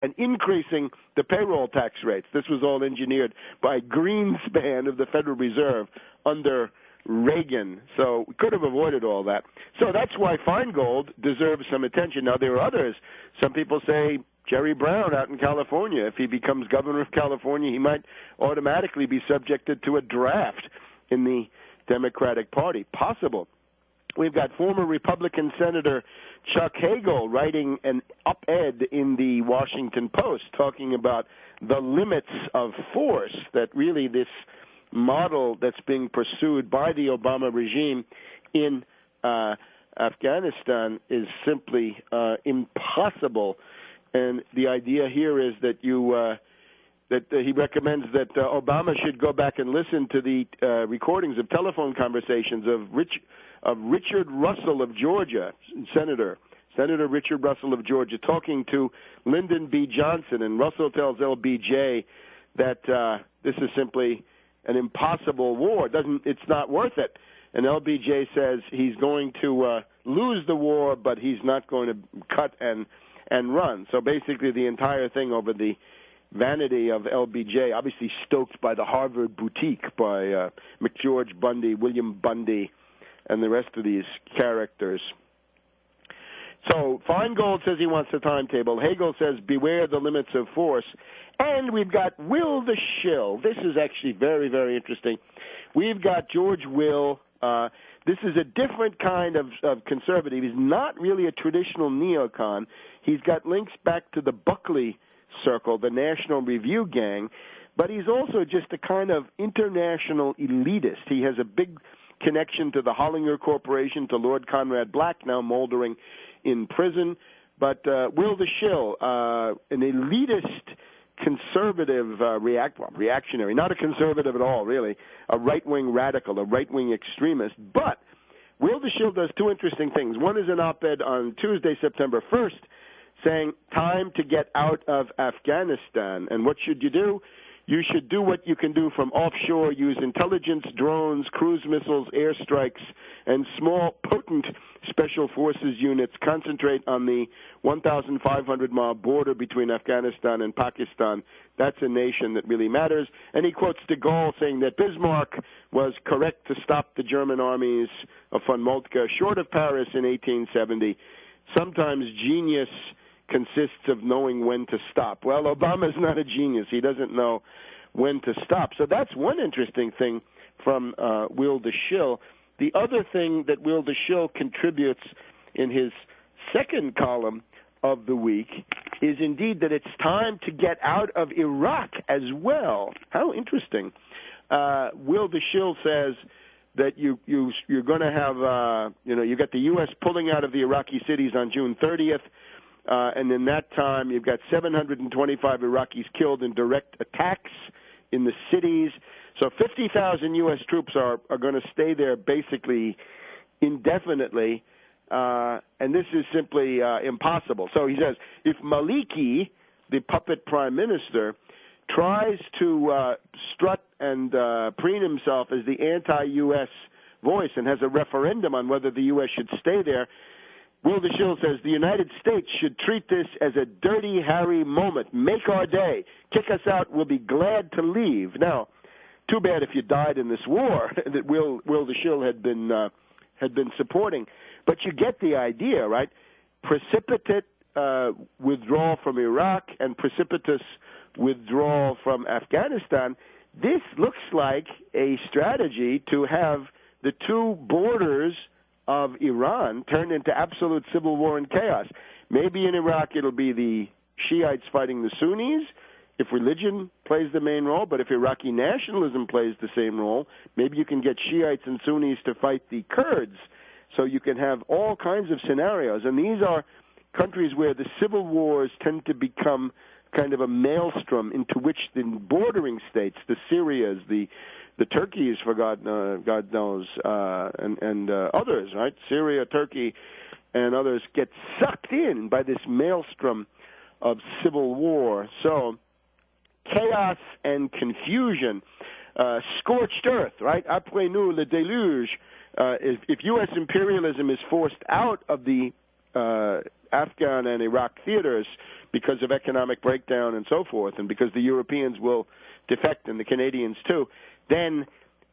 and increasing the payroll tax rates. This was all engineered by Greenspan of the Federal Reserve under Reagan. So we could have avoided all that. So that's why Feingold deserves some attention. Now, there are others. Some people say Jerry Brown out in California, if he becomes governor of California, he might automatically be subjected to a draft in the Democratic Party. Possible. We've got former Republican Senator Chuck Hagel writing an op-ed in the Washington Post talking about the limits of force, that really this model that's being pursued by the Obama regime in Afghanistan is simply impossible. And the idea here is that he recommends that Obama should go back and listen to the recordings of telephone conversations of Richard Russell of Georgia, Senator Richard Russell of Georgia, talking to Lyndon B. Johnson. And Russell tells LBJ that this is simply an impossible war. It's not worth it. And LBJ says he's going to lose the war, but he's not going to cut and run. So basically the entire thing over the vanity of LBJ, obviously stoked by the Harvard boutique by McGeorge Bundy, William Bundy, and the rest of these characters. So Feingold says he wants a timetable. Hagel says beware the limits of force. And we've got Will the Shill. This is actually very, very interesting. We've got George Will. This is a different kind of conservative. He's not really a traditional neocon. He's got links back to the Buckley Circle, the National Review gang, but he's also just a kind of international elitist. He has a big connection to the Hollinger Corporation, to Lord Conrad Black, now moldering in prison. But Will the Shill, an elitist conservative reactionary, not a conservative at all, really, a right-wing radical, a right-wing extremist. But Will the Shill does two interesting things. One is an op-ed on Tuesday, September 1st, saying, time to get out of Afghanistan. And what should you do? You should do what you can do from offshore, use intelligence, drones, cruise missiles, airstrikes, and small, potent special forces units. Concentrate on the 1,500-mile border between Afghanistan and Pakistan. That's a nation that really matters. And he quotes de Gaulle saying that Bismarck was correct to stop the German armies of von Moltke short of Paris in 1870. Sometimes genius consists of knowing when to stop. Well, Obama's not a genius. He doesn't know when to stop. So that's one interesting thing from Will the Shill. The other thing that Will the Shill contributes in his second column of the week is indeed that it's time to get out of Iraq as well. How interesting. Will the Shill says that you're going to have, you got the U.S. pulling out of the Iraqi cities on June 30th. And in that time, you've got 725 Iraqis killed in direct attacks in the cities. So 50,000 U.S. troops are going to stay there basically indefinitely. And this is simply impossible. So he says, if Maliki, the puppet prime minister, tries to strut and preen himself as the anti-U.S. voice and has a referendum on whether the U.S. should stay there, Will the Shill says the United States should treat this as a Dirty Harry moment. Make our day. Kick us out. We'll be glad to leave. Now, too bad if you died in this war that Will the Shill had been supporting. But you get the idea, right? Precipitate withdrawal from Iraq and precipitous withdrawal from Afghanistan. This looks like a strategy to have the two borders of Iran turned into absolute civil war and chaos. Maybe in Iraq it'll be the Shiites fighting the Sunnis, if religion plays the main role, but if Iraqi nationalism plays the same role, maybe you can get Shiites and Sunnis to fight the Kurds. So you can have all kinds of scenarios. And these are countries where the civil wars tend to become kind of a maelstrom into which the bordering states, the Syrias, the Turkeys, for God knows, and others, right? Syria, Turkey, and others get sucked in by this maelstrom of civil war. So chaos and confusion, scorched earth, right? Après nous, le déluge. If U.S. imperialism is forced out of the Afghan and Iraq theaters because of economic breakdown and so forth, and because the Europeans will defect and the Canadians too, then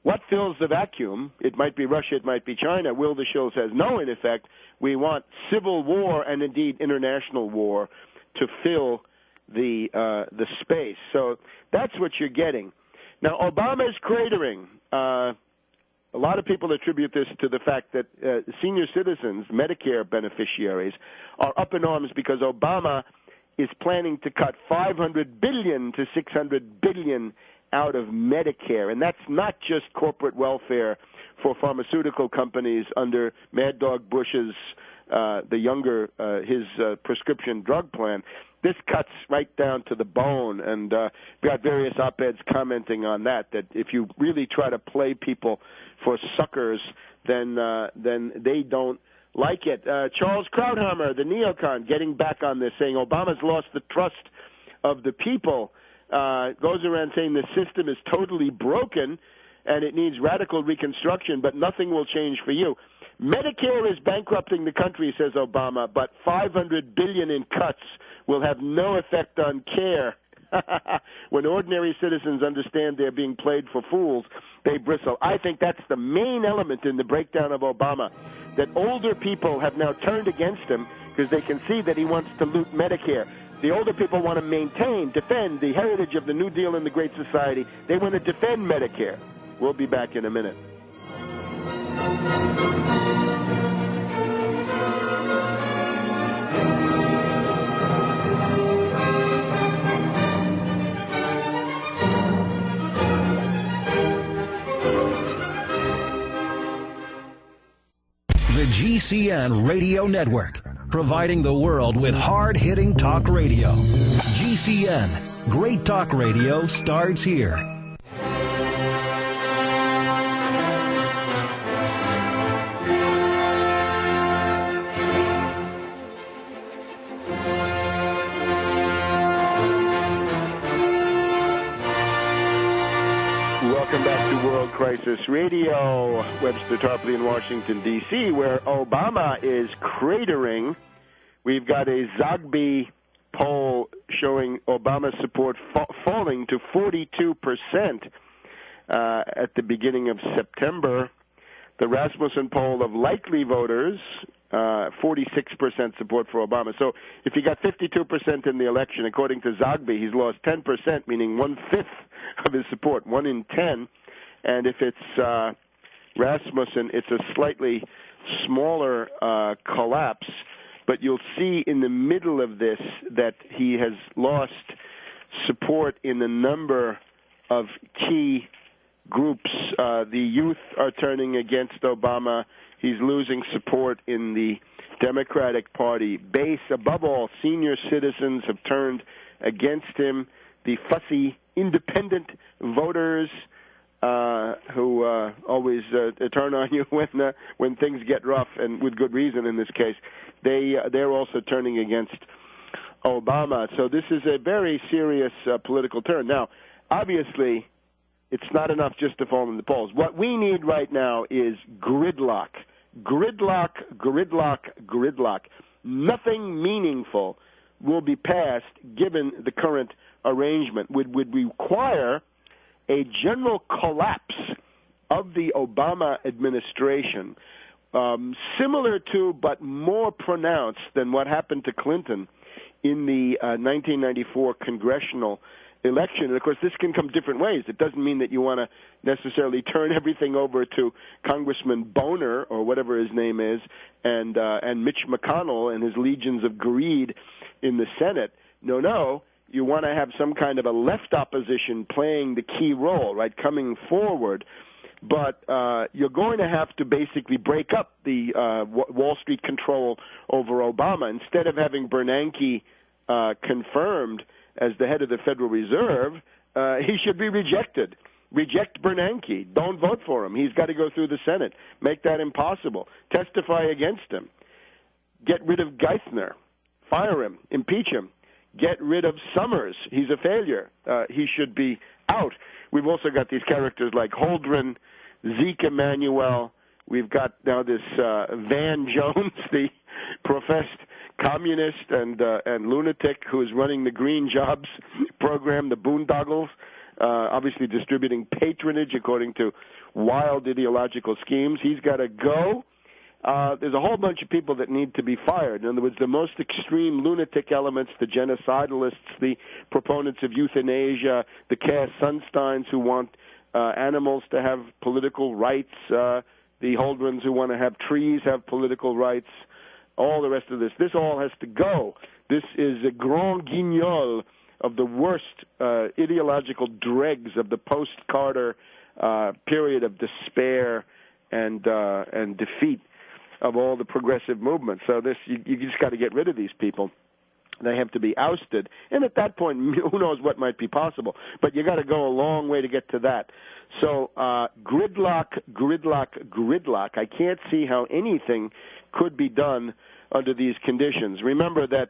what fills the vacuum? It might be Russia, it might be China. Will the Shill says no, in effect. We want civil war and indeed international war to fill the space. So that's what you're getting. Now, Obama is cratering. A lot of people attribute this to the fact that senior citizens, Medicare beneficiaries, are up in arms because Obama is planning to cut $500 billion to $600 billion out of Medicare, and that's not just corporate welfare for pharmaceutical companies under Mad Dog Bush's his prescription drug plan. This cuts right down to the bone, and we got various op-eds commenting on that if you really try to play people for suckers, then they don't like it. Charles Krauthammer, the neocon, getting back on this, saying Obama's lost the trust of the people, goes around saying the system is totally broken and it needs radical reconstruction, but nothing will change for you. Medicare is bankrupting the country, says Obama, but $500 billion in cuts will have no effect on care. When ordinary citizens understand they're being played for fools, they bristle. I think that's the main element in the breakdown of Obama, that older people have now turned against him because they can see that he wants to loot Medicare. The older people want to maintain, defend the heritage of the New Deal and the Great Society. They want to defend Medicare. We'll be back in a minute. The GCN Radio Network, providing the world with hard-hitting talk radio. GCN, great talk radio starts here. Welcome back to World Crisis Radio. Webster, Tarpley in Washington, D.C., where Obama is cratering. We've got a Zogby poll showing Obama's support falling to 42% at the beginning of September. The Rasmussen poll of likely voters, 46% support for Obama. So if you got 52% in the election, according to Zogby, he's lost 10%, meaning one-fifth of his support, 1 in 10. And if it's Rasmussen, it's a slightly smaller collapse. But you'll see in the middle of this that he has lost support in a number of key groups. The youth are turning against Obama. He's losing support in the Democratic Party base. Above all, senior citizens have turned against him. The fussy independent voters who always turn on you when things get rough, and with good reason in this case, they're also turning against Obama. So this is a very serious political turn. Now, obviously, it's not enough just to fall in the polls. What we need right now is gridlock. Gridlock, gridlock, gridlock. Nothing meaningful will be passed given the current arrangement. Would require a general collapse of the Obama administration, similar to but more pronounced than what happened to Clinton in the 1994 congressional election. And, of course, this can come different ways. It doesn't mean that you want to necessarily turn everything over to Congressman Boner or whatever his name is and Mitch McConnell and his legions of greed in the Senate. No. You want to have some kind of a left opposition playing the key role, right, coming forward. But you're going to have to basically break up the Wall Street control over Obama. Instead of having Bernanke confirmed as the head of the Federal Reserve, he should be rejected. Reject Bernanke. Don't vote for him. He's got to go through the Senate. Make that impossible. Testify against him. Get rid of Geithner. Fire him. Impeach him. Get rid of Summers. He's a failure. He should be out. We've also got these characters like Holdren, Zeke Emanuel. We've got now this Van Jones, the professed communist and lunatic who is running the Green Jobs program, the boondoggles, obviously distributing patronage according to wild ideological schemes. He's got to go. There's a whole bunch of people that need to be fired. In other words, the most extreme lunatic elements, the genocidalists, the proponents of euthanasia, the Cass Sunsteins who want animals to have political rights, the Holdrens who want to have trees have political rights, all the rest of this. This all has to go. This is a grand guignol of the worst ideological dregs of the post-Carter period of despair and defeat of all the progressive movements. So this, you just got to get rid of these people. They have to be ousted. And at that point, who knows what might be possible. But you got to go a long way to get to that. So gridlock. I can't see how anything could be done under these conditions. Remember that